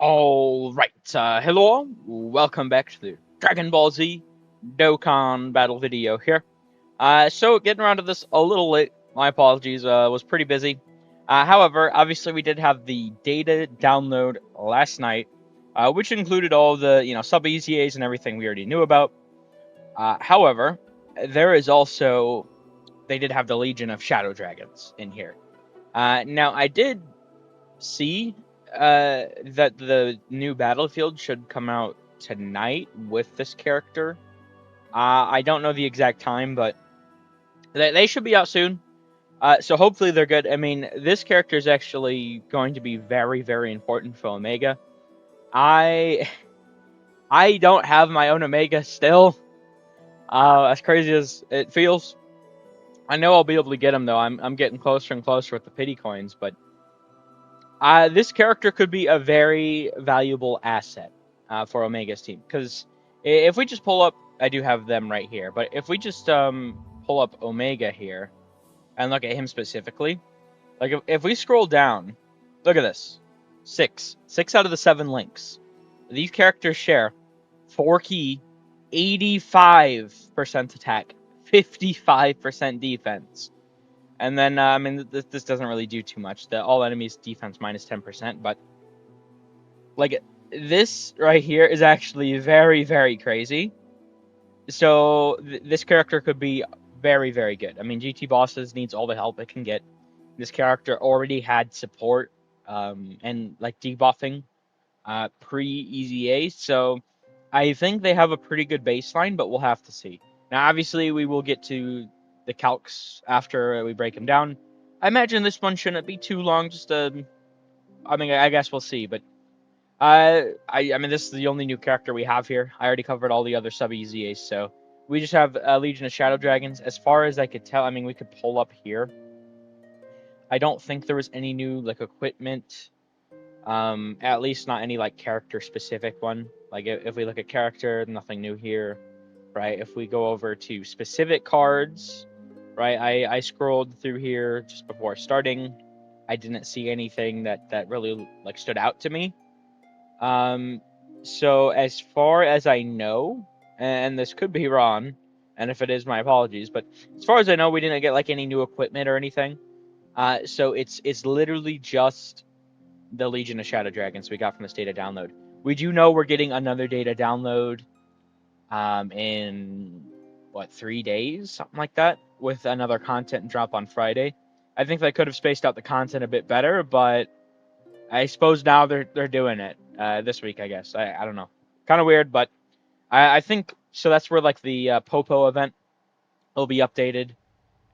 Alright, hello, welcome back to the Dragon Ball Z Dokkan battle video here. So getting around to this a little late, my apologies, was pretty busy. However, obviously we did have the data download last night, which included all the, sub EZAs and everything we already knew about. However, there is also, they did have the Legion of Shadow Dragons in here. Now, I did see that the new Battlefield should come out tonight with this character. I don't know the exact time, but they should be out soon. So hopefully they're good. I mean, this character is actually going to be very, very important for Omega. I don't have my own Omega still. As crazy as it feels. I know I'll be able to get him though. I'm getting closer and closer with the pity coins, but this character could be a very valuable asset for Omega's team. Because if we just pull up, I do have them right here, but if we just pull up Omega here and look at him specifically, like if we scroll down, look at this. Six out of the 7 links. These characters share 4 key, 85% attack, 55% defense. And then, I mean, this doesn't really do too much. The all enemies defense minus 10%, but like this right here is actually very, very crazy. So this character could be very, very good. I mean, GT Bosses needs all the help it can get. This character already had support and like debuffing pre-EZA, so I think they have a pretty good baseline, but we'll have to see. Now, obviously, we will get to the calcs after we break them down. I imagine this one shouldn't be too long. Just I mean, I guess we'll see. But I mean, this is the only new character we have here. I already covered all the other sub EZAs, so we just have Legion of Shadow Dragons. As far as I could tell, I mean, we could pull up here. I don't think there was any new like equipment. At least not any like character specific one. Like if we look at character, nothing new here, right? If we go over to specific cards, right? I scrolled through here just before starting. I didn't see anything that really like stood out to me. So as far as I know, and this could be wrong, and if it is, my apologies, but as far as I know, we didn't get like any new equipment or anything. So it's literally just the Legion of Shadow Dragons we got from this data download. We do know we're getting another data download in, 3 days? Something like that, with another content drop on Friday. I think they could have spaced out the content a bit better, but I suppose now they're doing it this week, I guess. I don't know. Kind of weird, but I think, so that's where, like, the Popo event will be updated,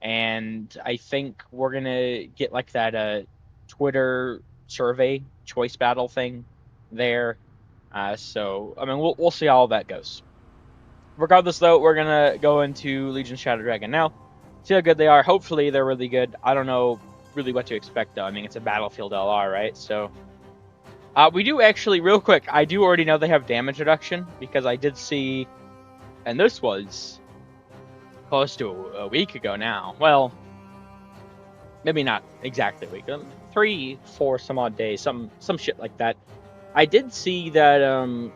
and I think we're going to get, like, that Twitter survey choice battle thing there. So I mean, we'll see how all that goes. Regardless, though, we're gonna go into Legion Shadow Dragon now. See how good they are. Hopefully, they're really good. I don't know really what to expect, though. I mean, it's a Battlefield LR, right? So we do actually, real quick, I do already know they have damage reduction because I did see, and this was close to a week ago now. Well, maybe not exactly a week. 3, 4 some odd days, some shit like that. I did see that an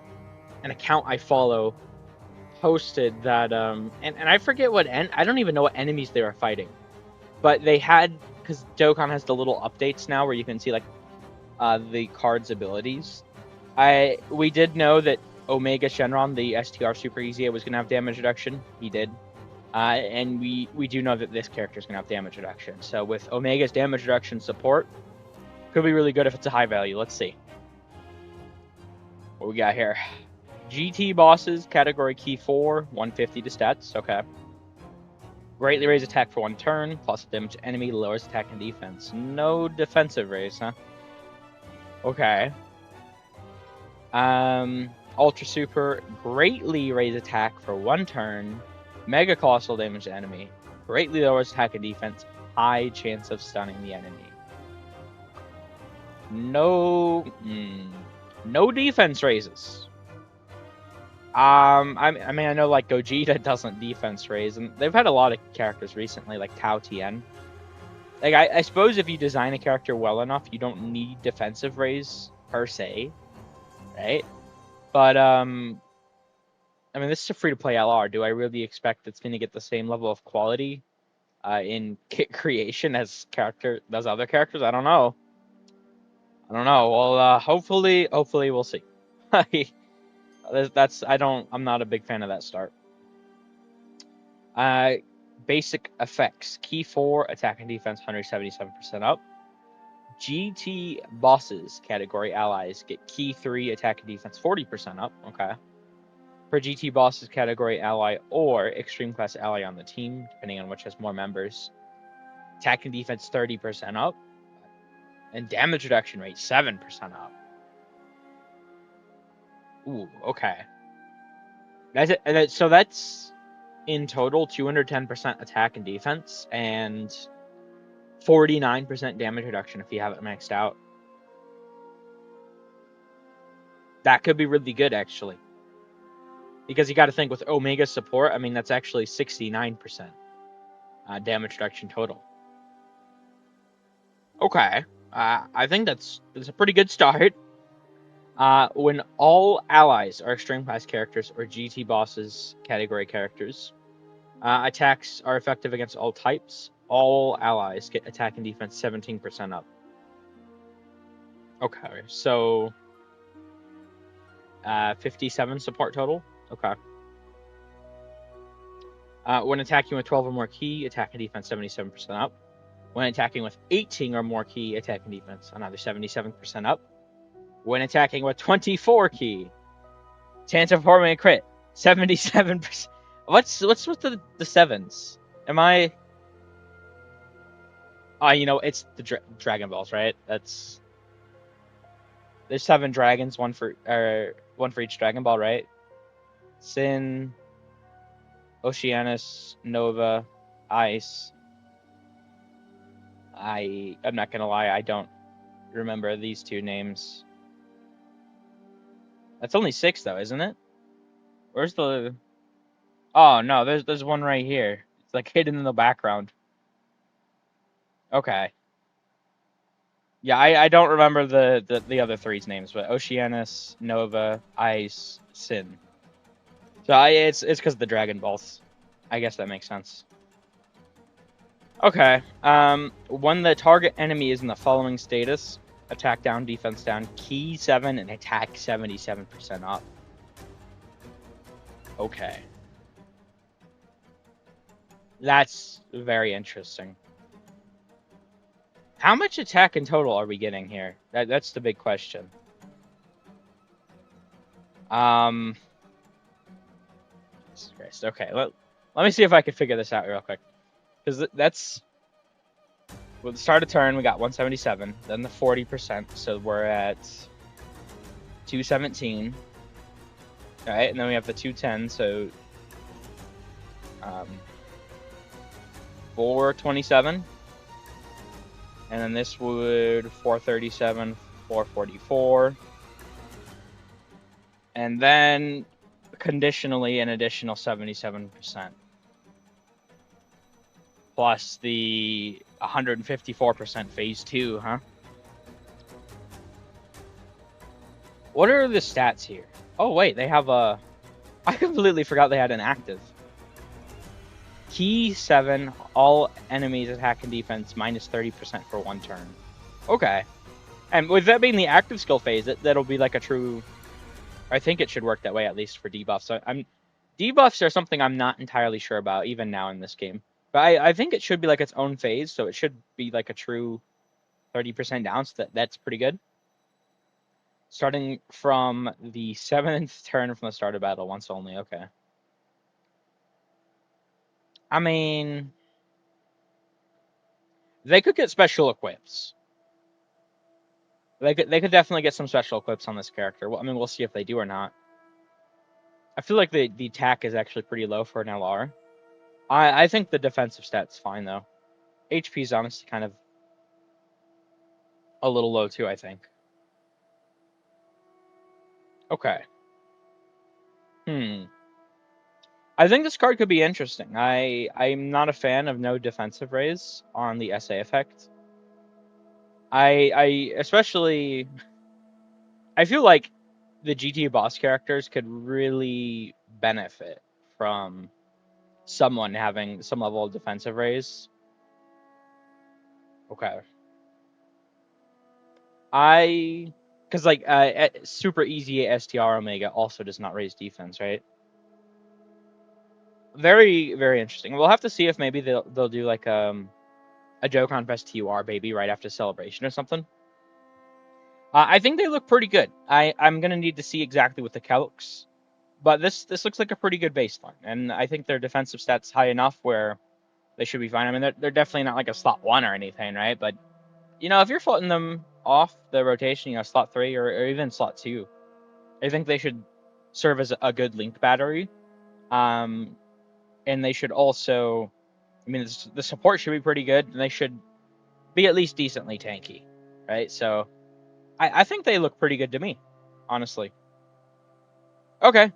account I follow posted that and I forget what I don't even know what enemies they were fighting, but they had, because Dokkan has the little updates now where you can see like the card's abilities. We did know that Omega Shenron, the STR Super EZA, was gonna have damage reduction. He did. And we do know that this character is going to have damage reduction. So with Omega's damage reduction support, could be really good if it's a high value. Let's see. What we got here? GT bosses, category key 4, 150 to stats. Okay. Greatly raise attack for 1 turn, plus damage to enemy, lowers attack and defense. No defensive raise, huh? Okay. Ultra Super, greatly raise attack for 1 turn. Mega colossal damage to enemy. Greatly lowers attack and defense. High chance of stunning the enemy. No defense raises. I mean, I know like Gogeta doesn't defense raise, and they've had a lot of characters recently, like Tao Tien. Like I suppose if you design a character well enough, you don't need defensive raise per se. right? But I mean, this is a free-to-play LR. Do I really expect it's going to get the same level of quality in kit creation as other characters? I don't know. Well, hopefully we'll see. I'm not a big fan of that start. Basic effects. Key 4, attack and defense 177% up. GT bosses category allies get key 3, attack and defense 40% up. Okay. For GT bosses category ally or extreme class ally on the team, depending on which has more members, attack and defense 30% up. And damage reduction rate 7% up. Ooh, okay. So that's in total 210% attack and defense and 49% damage reduction if you have it maxed out. That could be really good, actually. Because you got to think with Omega support, I mean, that's actually 69% damage reduction total. Okay. I think that's a pretty good start. When all allies are extreme class characters or GT bosses category characters, attacks are effective against all types. All allies get attack and defense 17% up. Okay, so 57 support total. Okay. When attacking with 12 or more key, attack and defense 77% up. When attacking with 18 or more key, attack and defense another 77% up. When attacking with 24 key, chance of performing a crit 77%. What's with the sevens? Am I? It's the Dragon Balls, right? There's 7 dragons, one for each Dragon Ball, right? Sin, Oceanus, Nova, Ice. I'm not gonna lie, I don't remember these 2 names. That's only 6 though, isn't it? Where's the? Oh no, there's one right here. It's like hidden in the background. Okay. Yeah, I don't remember the other 3's names, but Oceanus, Nova, Ice, Sin. So it's because of the Dragon Balls. I guess that makes sense. Okay. When the target enemy is in the following status: attack down, defense down, key 7, and attack 77% up. Okay. That's very interesting. How much attack in total are we getting here? That's the big question. Okay, let me see if I can figure this out real quick. Because that's... With the start of turn, we got 177. Then the 40%, so we're at 217. Alright, and then we have the 210, so... 427. And then this would 437, 444. And then conditionally an additional 77%. Plus the 154% phase 2, huh? What are the stats here? Oh wait, they have a... I completely forgot they had an active. Key 7, all enemies attack and defense minus 30% for 1 turn. Okay. And with that being the active skill phase, that'll be like a true... I think it should work that way, at least for debuffs. So debuffs are something I'm not entirely sure about, even now in this game. But I think it should be like its own phase, so it should be like a true 30% down, so that's pretty good. Starting from the 7th turn from the start of battle, once only, okay. I mean, they could get special equips. They could definitely get some special equips on this character. Well, I mean, we'll see if they do or not. I feel like the attack is actually pretty low for an LR. I think the defensive stat's fine, though. HP is honestly kind of a little low, too, I think. Okay. I think this card could be interesting. I'm not a fan of no defensive raise on the SA effect. I especially... I feel like the GT boss characters could really benefit from someone having some level of defensive raise. Okay. Because like super easy STR Omega also does not raise defense, right? Very, very interesting. We'll have to see if maybe they'll do like a Dokkan Fest TUR baby right after Celebration or something. I think they look pretty good. I'm gonna need to see exactly with the Calcs, but this looks like a pretty good baseline, and I think their defensive stats high enough where they should be fine. I mean, they're definitely not like a slot 1 or anything, right? But you know, if you're floating them off the rotation, you know, slot 3 or even slot 2, I think they should serve as a good link battery. And they should also, I mean, the support should be pretty good, and they should be at least decently tanky, right? So I think they look pretty good to me, honestly. Okay.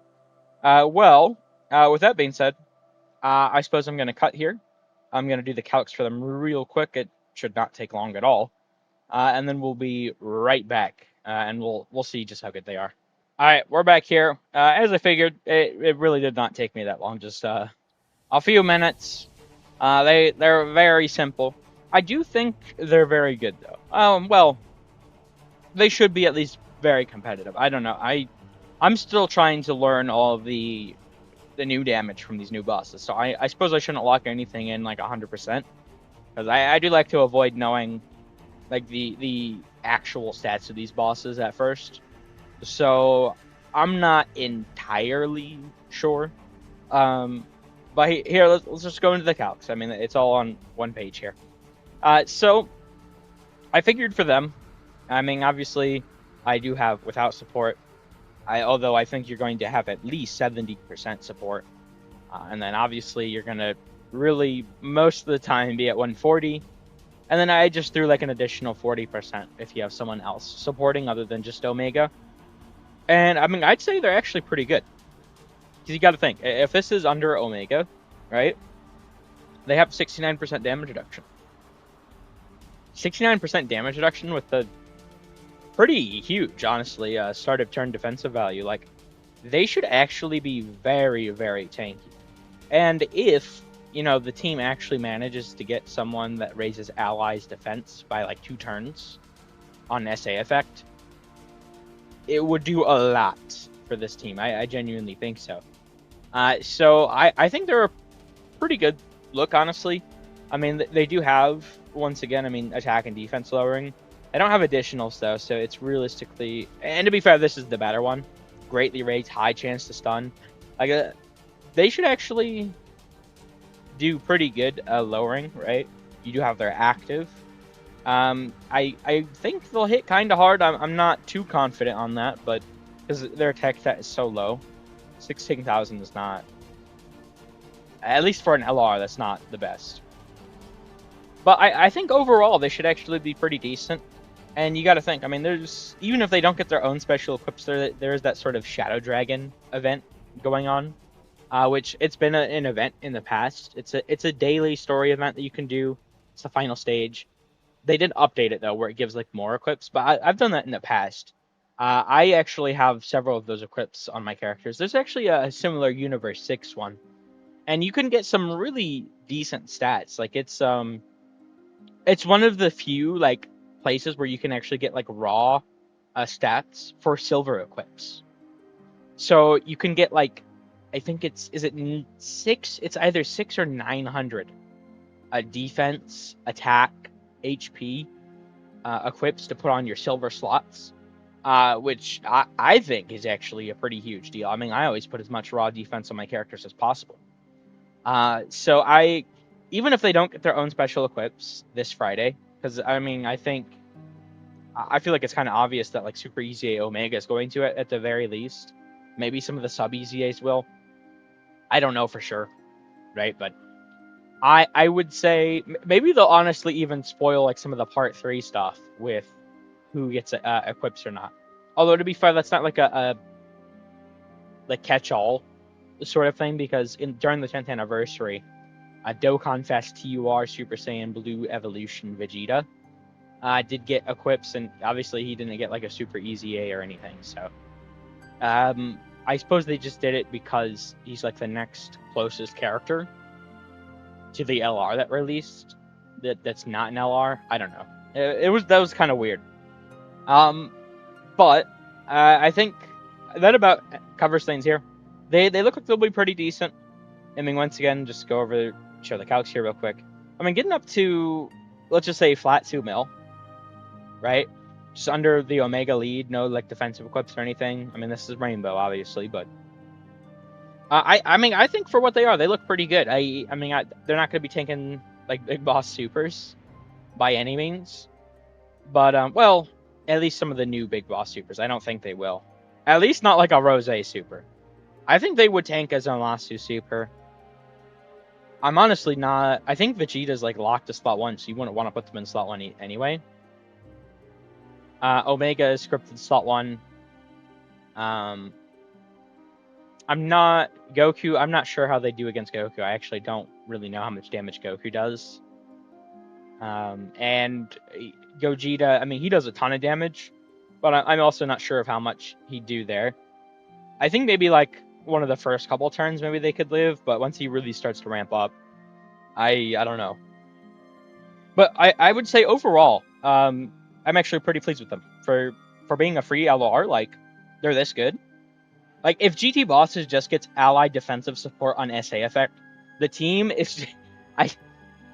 With that being said, I suppose I'm going to cut here. I'm going to do the calcs for them real quick. It should not take long at all. And then we'll be right back, and we'll see just how good they are. All right, we're back here. As I figured, it really did not take me that long. Just a few minutes. They're very simple. I do think they're very good though. Well, they should be at least very competitive. I don't know. I'm still trying to learn all of the new damage from these new bosses. So I suppose I shouldn't lock anything in like 100%, because I do like to avoid knowing like the actual stats of these bosses at first. So I'm not entirely sure. But here, let's just go into the calcs. I mean, it's all on one page here. So I figured for them, I mean, obviously, I do have without support. Although I think you're going to have at least 70% support, and then obviously you're gonna really most of the time be at 140, and then I just threw like an additional 40% if you have someone else supporting other than just Omega. And I mean, I'd say they're actually pretty good. Because you got to think, if this is under Omega, right? They have 69% damage reduction. 69% damage reduction with the pretty huge, honestly, start of turn defensive value. Like, they should actually be very, very tanky. And if, you know, the team actually manages to get someone that raises allies' defense by like 2 turns on SA effect, it would do a lot for this team. I genuinely think so. So I think they're a pretty good look, honestly. I mean, they do have, once again, I mean, attack and defense lowering. They don't have additionals, though, so it's realistically... And to be fair, this is the better one. Greatly raised, high chance to stun. Like, they should actually do pretty good lowering, right? You do have their active. I think they'll hit kind of hard. I'm not too confident on that, but because their attack stat is so low. 16,000 is not... At least for an LR, that's not the best. But I think overall they should actually be pretty decent. And you got to think, I mean, there's even if they don't get their own special equips, there is that sort of Shadow Dragon event going on, which it's been an event in the past. It's a daily story event that you can do. It's the final stage. They did update it though, where it gives like more equips, but I've done that in the past. I actually have several of those equips on my characters. There's actually a similar Universe 6 one, and you can get some really decent stats. Like it's one of the few like places where you can actually get like raw stats for silver equips. So you can get like, I think is it 6? It's either 6 or 900 defense, attack, HP equips to put on your silver slots, which I think is actually a pretty huge deal. I mean, I always put as much raw defense on my characters as possible. So even if they don't get their own special equips this Friday, because I mean, I feel like it's kind of obvious that like Super EZA Omega is going to at the very least. Maybe some of the sub EZAs will. I don't know for sure, right? But I would say maybe they'll honestly even spoil like some of the Part 3 stuff with who gets equips or not. Although to be fair, that's not like a like catch-all sort of thing, because during the 10th anniversary, Dokkan Fest TUR Super Saiyan Blue Evolution Vegeta did get equips, and obviously he didn't get like a Super EZA or anything. So I suppose they just did it because he's like the next closest character to the LR that released. That's not an LR. I don't know. That was kind of weird. But I think that about covers things here. They look like they'll be pretty decent. I mean, once again, just go over show the calcs here real quick. I mean, getting up to, let's just say, flat 2 mil, right? Just under the Omega lead, no like defensive equips or anything. I mean, this is Rainbow, obviously, but I mean, I think for what they are, they look pretty good. I mean, they're not going to be taking like big boss supers by any means, but well, at least some of the new big boss supers. I don't think they will. At least not like a Rose super. I think they would tank as an Elastu super. I'm honestly not. I think Vegeta's like locked to slot 1, so you wouldn't want to put them in slot 1 anyway. Omega is scripted slot 1. I'm not Goku. I'm not sure how they do against Goku. I actually don't really know how much damage Goku does. And Gogeta, I mean, he does a ton of damage, but I'm also not sure of how much he'd do there. I think maybe like one of the first couple turns, maybe they could live, but once he really starts to ramp up, I don't know. But I would say overall, I'm actually pretty pleased with them for being a free LR. Like, they're this good. Like, if GT Bosses just gets allied defensive support on SA effect, the team is...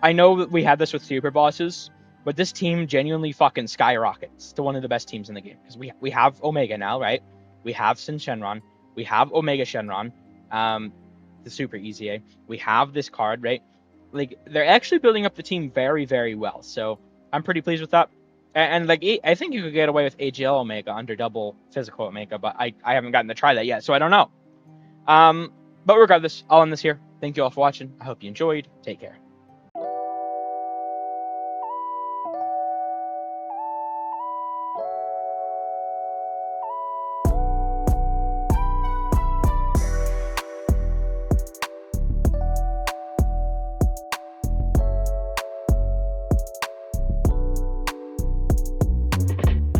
I know that we had this with Super Bosses, but this team genuinely fucking skyrockets to one of the best teams in the game. Because we have Omega now, right? We have Sin Shenron. We have Omega Shenron. The Super EZA. We have this card, right? Like, they're actually building up the team very, very well. So, I'm pretty pleased with that. And like, I think you could get away with AGL Omega under double physical Omega, but I haven't gotten to try that yet, so I don't know. But regardless, I'll end this here. Thank you all for watching. I hope you enjoyed. Take care.